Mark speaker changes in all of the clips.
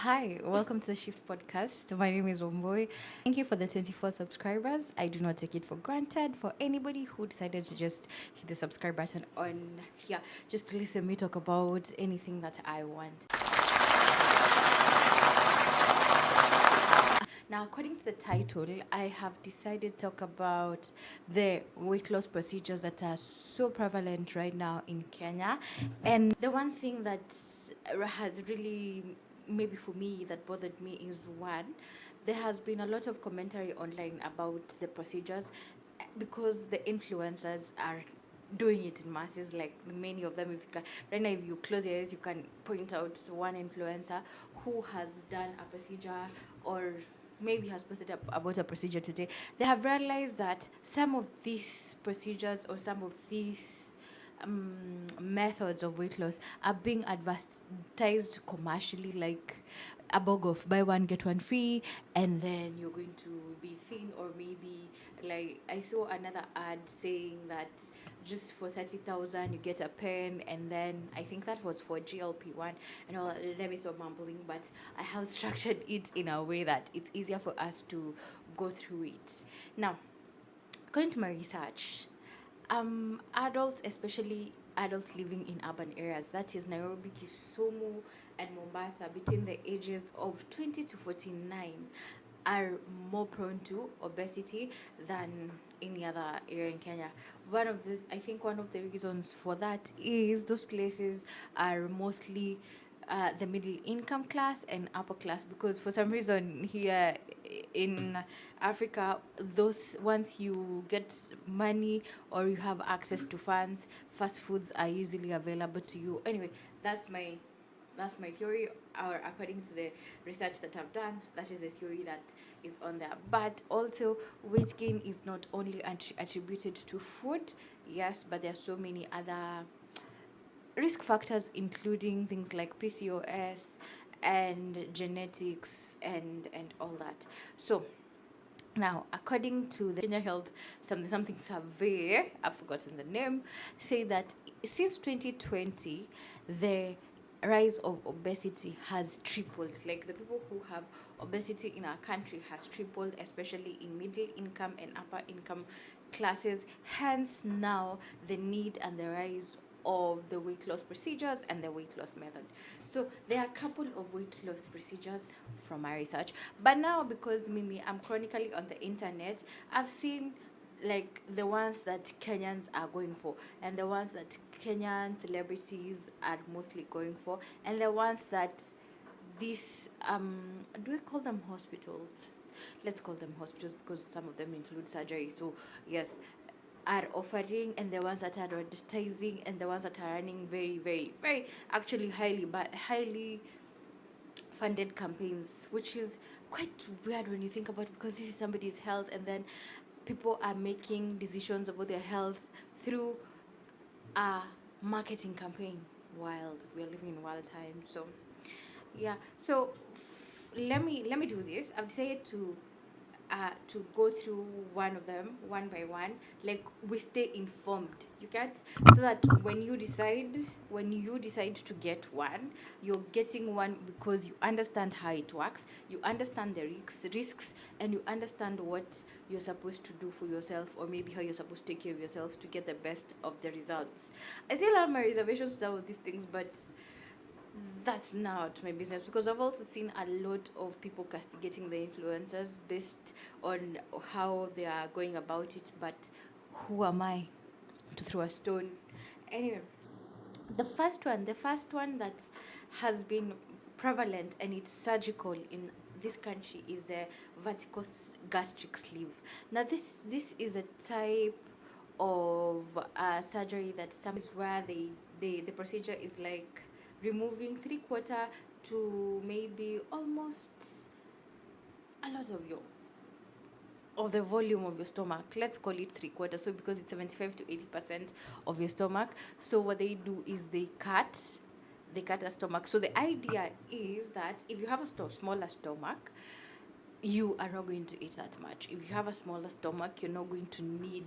Speaker 1: Hi, welcome to the Shift Podcast. My name is Womboy. Thank you for the 24 subscribers. I do not take it for granted. For anybody who decided to just hit the subscribe button on here, just to listen me talk about anything that I want. Now, according to the title, I have decided to talk about the weight loss procedures that are so prevalent right now in Kenya. And the one thing that has really, maybe for me, that bothered me is one, there has been a lot of commentary online about the procedures because the influencers are doing it in masses, like many of them. If you can right now, if you close your eyes, you can point out one influencer who has done a procedure or maybe has posted about a procedure today. They have realized that some of these procedures or some of these methods of weight loss are being advertised commercially, like a bag of buy one get one free, and then you're going to be thin, or maybe like I saw another ad saying that just for 30,000 you get a pen, and then I think that was for GLP-1. And all, let me stop mumbling, but I have structured it in a way that it's easier for us to go through it. Now, according to my research, adults, especially adults living in urban areas, that is Nairobi, Kisumu, and Mombasa, between the ages of 20 to 49, are more prone to obesity than any other area in Kenya. I think one of the reasons for that is those places are mostly the middle income class and upper class, because for some reason here in Africa, those once you get money or you have access to funds, fast foods are usually available to you. Anyway, that's my theory, or according to the research that I've done, that is the theory that is on there. But also, weight gain is not only attributed to food, yes, but there are so many other risk factors, including things like PCOS and genetics and all that. So now, according to the Kenya Health something survey, I've forgotten the name, say that since 2020, the rise of obesity has tripled. Like, the people who have obesity in our country has tripled, especially in middle income and upper income classes. Hence, now the need and the rise of the weight loss procedures and the weight loss method. So there are a couple of weight loss procedures from my research. But now, because Mimi, I'm chronically on the internet, I've seen like the ones that Kenyans are going for, and the ones that Kenyan celebrities are mostly going for, and the ones that these do we call them hospitals? Let's call them hospitals because some of them include surgery. So yes, are offering, and the ones that are advertising, and the ones that are running very, very, very actually highly funded campaigns, which is quite weird when you think about it, because this is somebody's health, and then people are making decisions about their health through a marketing campaign. Wild. We are living in wild times. So yeah. So let me do this. I've decided to go through one of them one by one, like we stay informed, you get, so that when you decide to get one, you're getting one because you understand how it works, you understand the risks, and you understand what you're supposed to do for yourself, or maybe how you're supposed to take care of yourself to get the best of the results. I still have my reservations about these things, but that's not my business, because I've also seen a lot of people castigating the influencers based on how they are going about it. But who am I to throw a stone? Anyway, the first one that has been prevalent and it's surgical in this country is the vertical gastric sleeve. Now, this is a type of surgery that some is where the procedure is like removing 3/4 to maybe almost a lot of the volume of your stomach. Let's call it 3/4. So because it's 75 to 80% of your stomach. So what they do is they cut a stomach. So the idea is that if you have a smaller stomach, you are not going to eat that much. If you have a smaller stomach, you're not going to need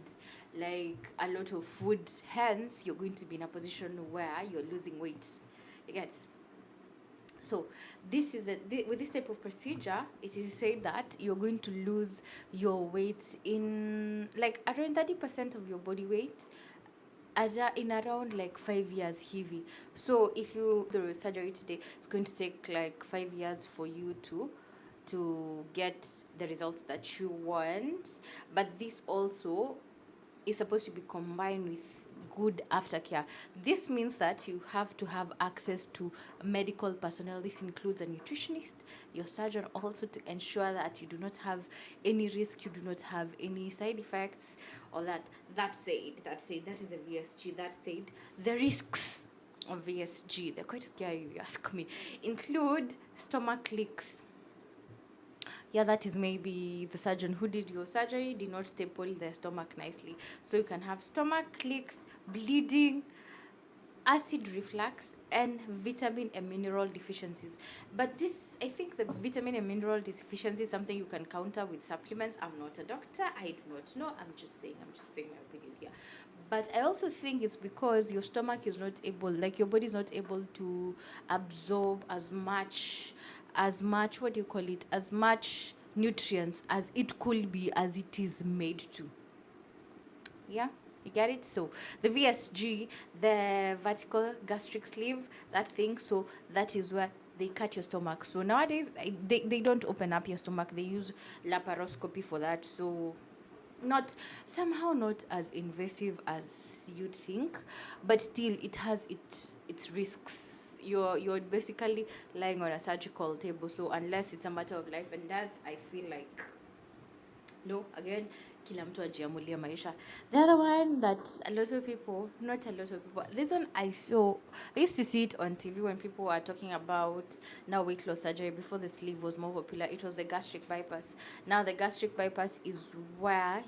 Speaker 1: like a lot of food. Hence, you're going to be in a position where you're losing weight. You get. So with this type of procedure, it is said that you're going to lose your weight in like around 30% of your body weight in around like 5 years heavy. So if you do the surgery today, it's going to take like 5 years for you to get the results that you want. But this also is supposed to be combined with good aftercare. This means that you have to have access to medical personnel. This includes a nutritionist, your surgeon, also to ensure that you do not have any risk, you do not have any side effects, all that. That is a VSG. That said, the risks of VSG, they're quite scary if you ask me, include stomach leaks. Yeah, that is maybe the surgeon who did your surgery did not staple the stomach nicely. So you can have stomach leaks, bleeding, acid reflux, and vitamin and mineral deficiencies. But this, I think the vitamin and mineral deficiency is something you can counter with supplements. I'm not a doctor, I do not know. I'm just saying my opinion here. But I also think it's because your stomach is not able, like your body is not able to absorb as much, what do you call it, as much nutrients as it could be, as it is made to. Yeah, you get it. So the VSG, the vertical gastric sleeve, that thing, so that is where they cut your stomach. So nowadays they don't open up your stomach, they use laparoscopy for that. So not as invasive as you'd think, but still it has its risks. You're basically lying on a surgical table, so unless it's a matter of life and death, I feel like no. Again, kila mtu ajiamulie maisha. The other one that a lot of people, not a lot of people, this one I used to see it on TV when people were talking about now weight loss surgery. Before the sleeve was more popular, it was the gastric bypass. Now the gastric bypass is where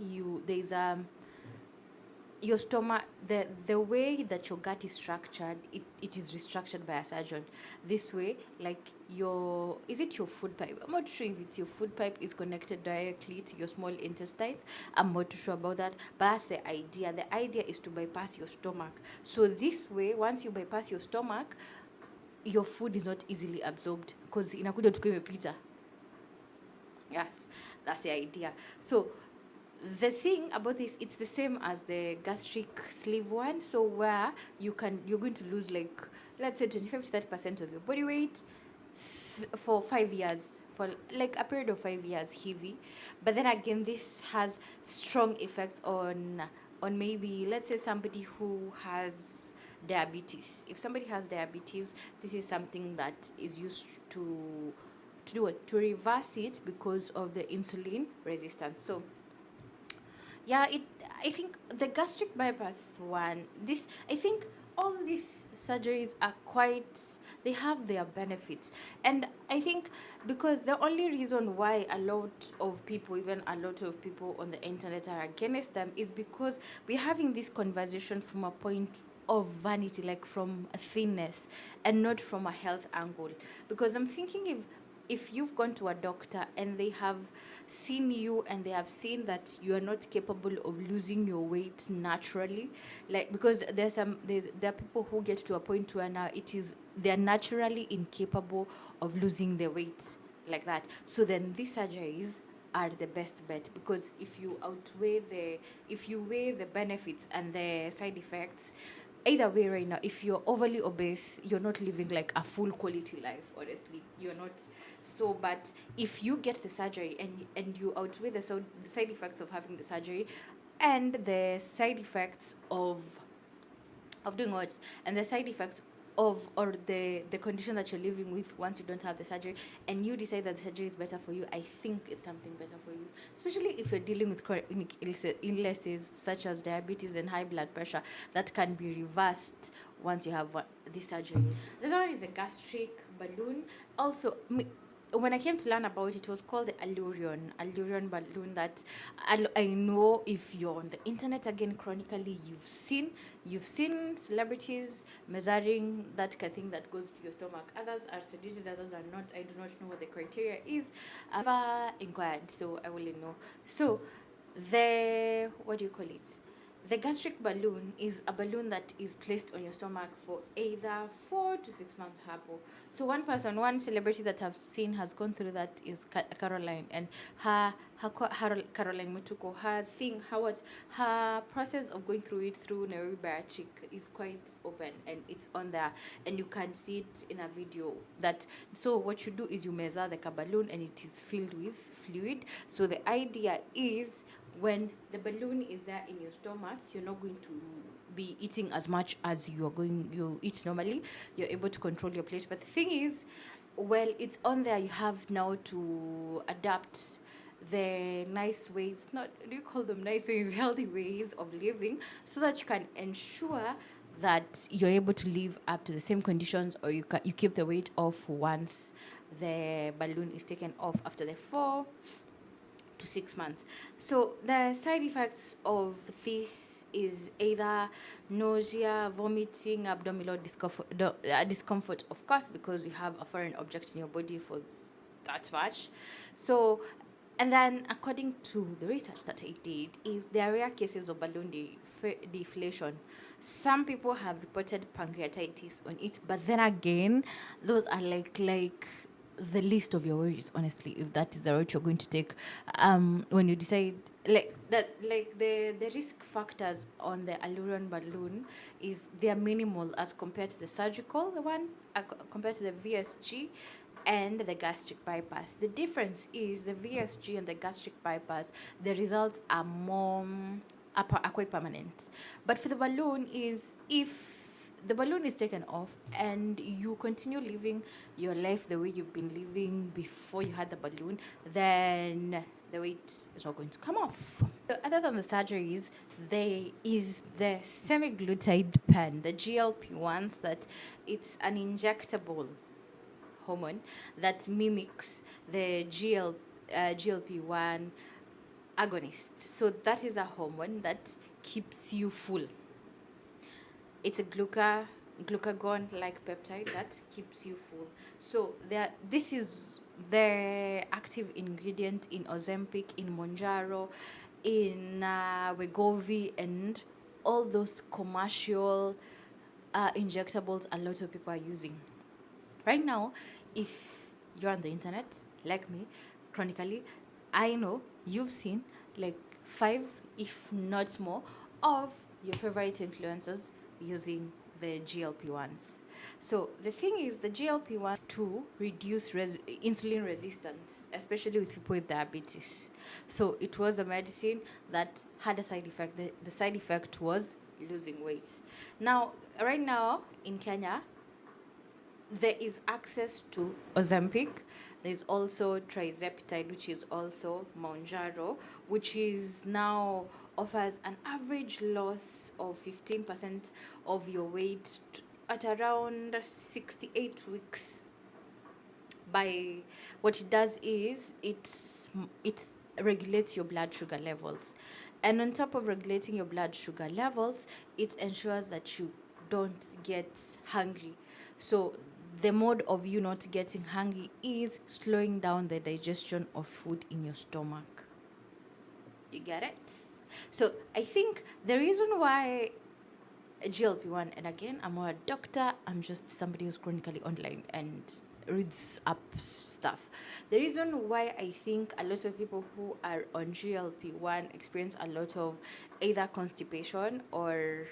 Speaker 1: your stomach, the way that your gut is structured, it is restructured by a surgeon. This way, like your food pipe, I'm not sure if it's your food pipe is connected directly to your small intestines. I'm not too sure about that, but that's the idea is to bypass your stomach. So this way, once you bypass your stomach, your food is not easily absorbed because inakuja tukiwa imepita. Yes, that's the idea. So the thing about this, it's the same as the gastric sleeve one. So where you're going to lose, like, let's say 25 to 30% of your body weight for 5 years, for like a period of 5 years heavy. But then again, this has strong effects on maybe, let's say, somebody who has diabetes. If somebody has diabetes, this is something that is used to do it, to reverse it because of the insulin resistance. So yeah, I think the gastric bypass one, this I think all these surgeries are quite, they have their benefits. And I think because the only reason why even a lot of people on the internet are against them is because we're having this conversation from a point of vanity, like from a thinness, and not from a health angle. Because I'm thinking, if you've gone to a doctor and they have seen you and they have seen that you are not capable of losing your weight naturally, like, because there are people who get to a point where now they're naturally incapable of losing their weight like that. So then these surgeries are the best bet, because if you weigh the benefits and the side effects, either way, right now, if you're overly obese, you're not living like a full quality life. Honestly, you're not. So but if you get the surgery and you outweigh the side effects of having the surgery and the side effects of doing what, and the side effects of, or the condition that you're living with once you don't have the surgery, and you decide that the surgery is better for you, I think it's something better for you, especially if you're dealing with chronic illnesses such as diabetes and high blood pressure that can be reversed once you have this surgery. The other one is a gastric balloon. Also, when I came to learn about it, was called the Allurion balloon. That I know, if you're on the internet again chronically, you've seen celebrities measuring that kind of thing that goes to your stomach. Others are sedated, others are not. I do not know what the criteria is. I've never inquired, so I wouldn't know. So the, what do you call it? The gastric balloon is a balloon that is placed on your stomach for either 4 to 6 months. Hapo. So one celebrity that I've seen has gone through that is Caroline, and Caroline Mutuko. Her process of going through it through Nairobi Bariatric is quite open, and it's on there, and you can see it in a video. So what you do is you measure the balloon, and it is filled with fluid. So the idea is, when the balloon is there in your stomach, you're not going to be eating as much as you eat normally. You're able to control your plate. But the thing is, well, it's on there, you have now to adapt the nice ways, not, do you call them nice ways, healthy ways of living, so that you can ensure that you're able to live up to the same conditions, or you keep the weight off once the balloon is taken off after the 4 to 6 months. So the side effects of this is either nausea, vomiting, abdominal discomfort, of course, because you have a foreign object in your body for that much. So, and then according to the research that I did, is there are rare cases of balloon deflation. Some people have reported pancreatitis on it, but then again, those are like the least of your worries, honestly, if that is the route you're going to take. When you decide, like that, like the risk factors on the Allurion balloon is, they are minimal as compared to the surgical, the one compared to the VSG and the gastric bypass. The difference is the VSG and the gastric bypass, the results are more are quite permanent. But for the balloon is, if the balloon is taken off and you continue living your life the way you've been living before you had the balloon, then the weight is not going to come off. So other than the surgeries, there is the semaglutide pen, the GLP-1s, that it's an injectable hormone that mimics the GLP-1 agonist. So that is a hormone that keeps you full. It's a glucagon-like peptide that keeps you full. So this is the active ingredient in Ozempic, in Monjaro, in Wegovy, and all those commercial injectables a lot of people are using. Right now, if you're on the internet, like me, chronically, I know you've seen like 5, if not more, of your favorite influencers using the GLP-1s. So the thing is, the GLP-1 to reduce insulin resistance, especially with people with diabetes. So it was a medicine that had a side effect. The side effect was losing weight. Now, right now in Kenya, there is access to Ozempic. There's also Trizepatide, which is also Mounjaro, which is now offers an average loss of 15% of your weight at around 68 weeks. By what it does is it regulates your blood sugar levels, and on top of regulating your blood sugar levels, it ensures that you don't get hungry. So the mode of you not getting hungry is slowing down the digestion of food in your stomach. You get it? So I think the reason why GLP-1, and again, I'm not a doctor, I'm just somebody who's chronically online and reads up stuff. The reason why I think a lot of people who are on GLP-1 experience a lot of either constipation or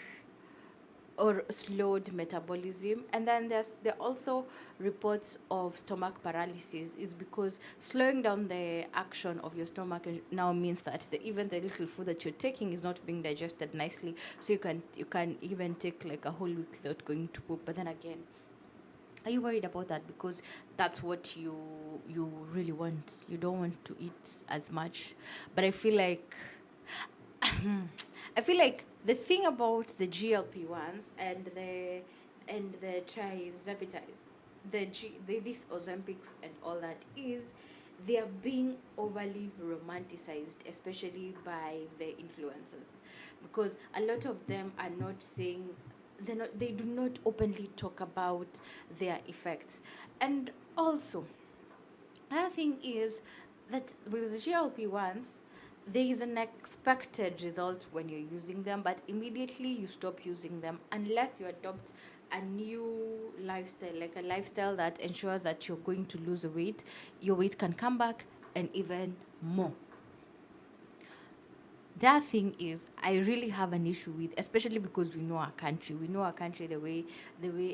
Speaker 1: slowed metabolism, and then there are also reports of stomach paralysis, is because slowing down the action of your stomach now means that even the little food that you're taking is not being digested nicely, so you can even take like a whole week without going to poop. But then again, are you worried about that? Because that's what you really want. You don't want to eat as much. But I feel like the thing about the GLP-1s and the trizepatide, this Ozempics and all that, is they are being overly romanticized, especially by the influencers, because a lot of them are not saying, they do not openly talk about their effects. And also, another thing is that with the GLP-1s, there is an expected result when you're using them, but immediately you stop using them unless you adopt a new lifestyle, like a lifestyle that ensures that you're going to lose weight, your weight can come back and even more. That thing is, I really have an issue with, especially because we know our country. We know our country the way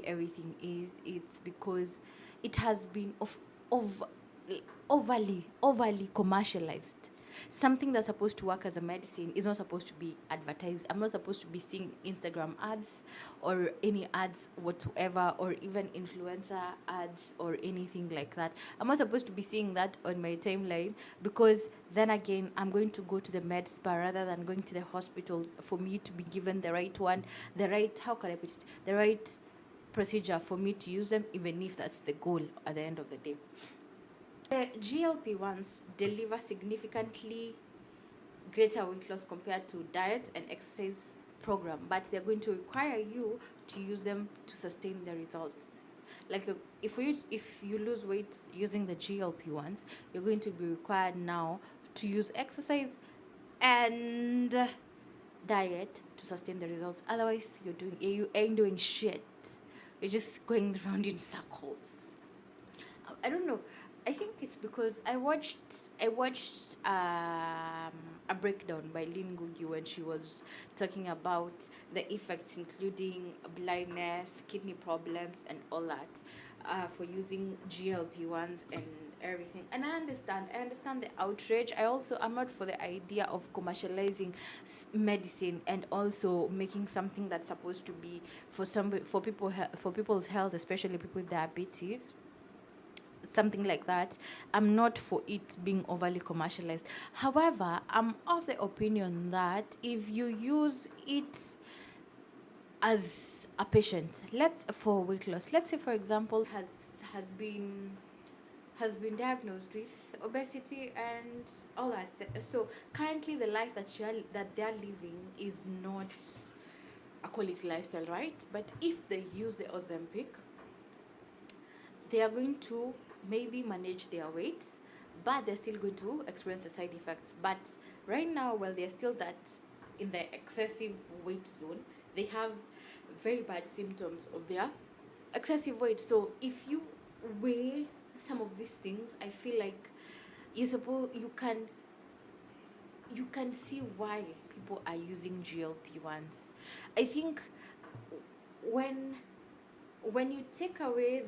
Speaker 1: everything is. It's because it has been of overly commercialized. Something that's supposed to work as a medicine is not supposed to be advertised. I'm not supposed to be seeing Instagram ads or any ads whatsoever, or even influencer ads or anything like that. I'm not supposed to be seeing that on my timeline, because then again, I'm going to go to the med spa rather than going to the hospital for me to be given the right one, the right, how can I put it, the right procedure for me to use them, even if that's the goal at the end of the day. The GLP-1s deliver significantly greater weight loss compared to diet and exercise program, but they're going to require you to use them to sustain the results. Like if you lose weight using the GLP-1s, you're going to be required now to use exercise and diet to sustain the results. Otherwise, you ain't doing shit. You're just going around in circles. I don't know. I think it's because I watched a breakdown by Lynn Ngugi when she was talking about the effects, including blindness, kidney problems, and all that, for using GLP-1s and everything. And I understand the outrage. I'm not for the idea of commercializing medicine and also making something that's supposed to be for people's health, especially people with diabetes, something like that. I'm not for it being overly commercialized. However, I'm of the opinion that if you use it as a patient, let's for weight loss, let's say for example has been has been diagnosed with obesity and all that. So currently the life that they're living is not a quality lifestyle, right? But if they use the Ozempic, they are going to maybe manage their weight, but they're still going to experience the side effects. But right now, while they're still that in the excessive weight zone, they have very bad symptoms of their excessive weight. So if you weigh some of these things, I feel like you can see why people are using GLP-1s. I think when when you take away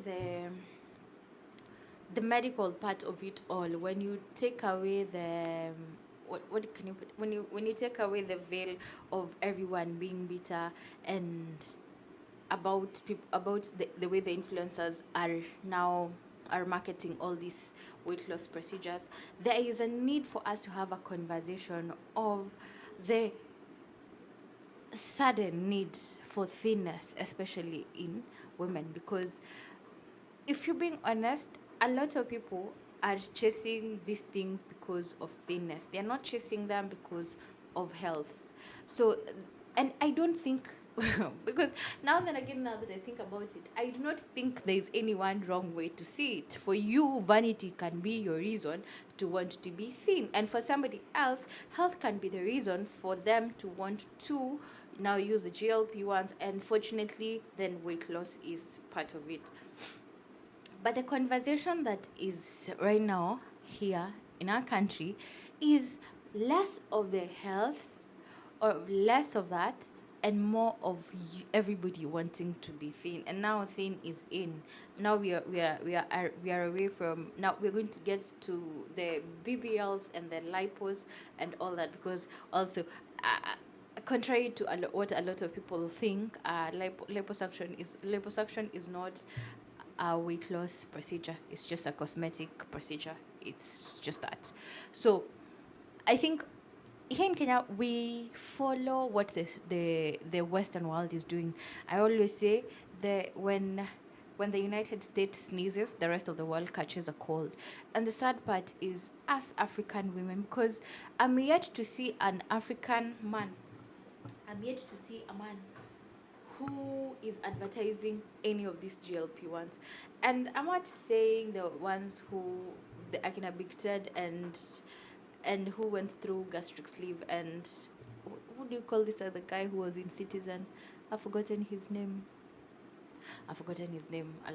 Speaker 1: the medical part of it all, when you take away the what can you put, when you take away the veil of everyone being bitter and about the way the influencers are marketing all these weight loss procedures, there is a need for us to have a conversation of the sudden need for thinness, especially in women, because if you're being honest, a lot of people are chasing these things because of thinness. They're not chasing them because of health. So, and I don't think, because now then again, now that I think about it, I do not think there is any one wrong way to see it. For you, vanity can be your reason to want to be thin, and for somebody else, health can be the reason for them to want to now use the GLP ones. And fortunately, then weight loss is part of it. But the conversation that is right now here in our country is less of the health, or less of that, and more of everybody wanting to be thin. And now thin is in. Now we are away from. Now we're going to get to the BBLs and the lipos and all that, because also. Contrary to what a lot of people think, liposuction is not a weight loss procedure. It's just a cosmetic procedure. It's just that. So I think here in Kenya we follow what the Western world is doing. I always say that when the United States sneezes, the rest of the world catches a cold. And the sad part is us African women, because I'm yet to see an African man. I'm yet to see a man who is advertising any of these GLP ones. And I'm not saying the ones who the Akina Big Ted and who went through gastric sleeve, and who do you call this other guy who was in Citizen? I've forgotten his name. I'll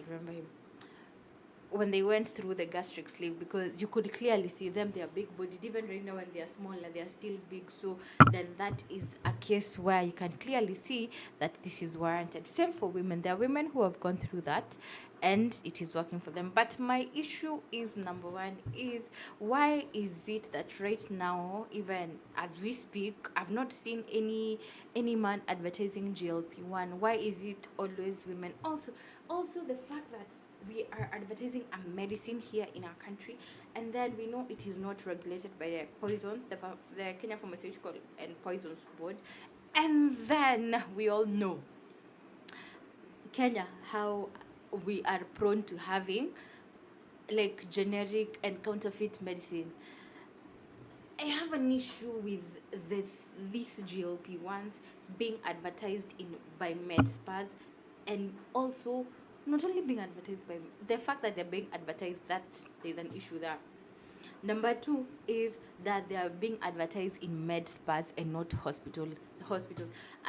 Speaker 1: remember him. When they went through the gastric sleeve, because you could clearly see them, they are big bodied. Even right now when they are smaller, they are still big. So then that is a case where you can clearly see that this is warranted. Same for women. There are women who have gone through that and it is working for them. But my issue is, number one, is why is it that right now, even as we speak, I've not seen any man advertising GLP-1? Why is it always women? Also the fact that we are advertising a medicine here in our country, and then we know it is not regulated by the poisons, the Kenya Pharmaceutical and Poisons Board, and then we all know Kenya, how we are prone to having like generic and counterfeit medicine. I have an issue with these GLP-1s being advertised by med spas, and also not only being advertised by the fact that they're being advertised, that there's an issue there. Number two is that they are being advertised in med spas and not hospitals.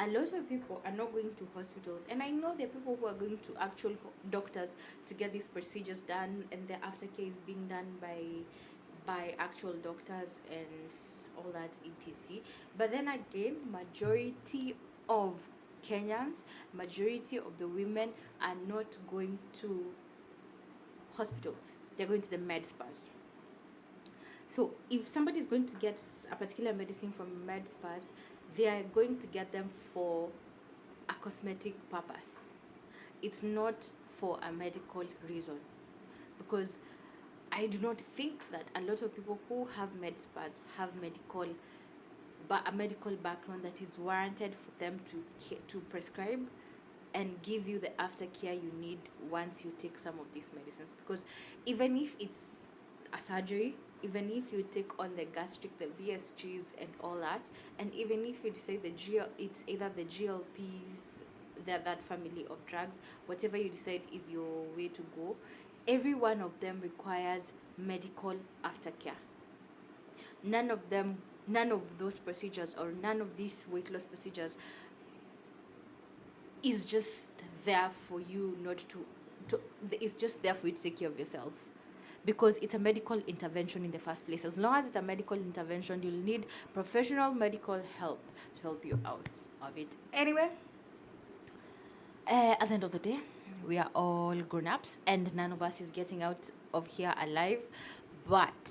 Speaker 1: A lot of people are not going to hospitals, and I know there are people who are going to actual doctors to get these procedures done, and the aftercare is being done by actual doctors and all that etc. But then again, of majority of the women are not going to hospitals. They're going to the med spas. So if somebody is going to get a particular medicine from med spas, they are going to get them for a cosmetic purpose. It's not for a medical reason, because I do not think that a lot of people who have med spas have a medical background that is warranted for them to prescribe and give you the aftercare you need once you take some of these medicines. Because even if it's a surgery, even if you take on the gastric, the VSGs and all that, and even if you decide it's either the GLPs, that family of drugs, whatever you decide is your way to go, every one of them requires medical aftercare. None of those procedures, or none of these weight loss procedures, is just there for you not to it's just there for you to take care of yourself, because it's a medical intervention in the first place. As long as it's a medical intervention, you'll need professional medical help to help you out of it. Anyway, at the end of the day, we are all grown-ups and none of us is getting out of here alive, but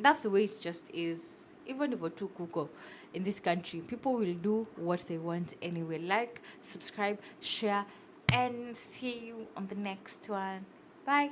Speaker 1: that's the way it just is. Even if we're too kuko in this country, people will do what they want anyway. Like, subscribe, share, and see you on the next one. Bye.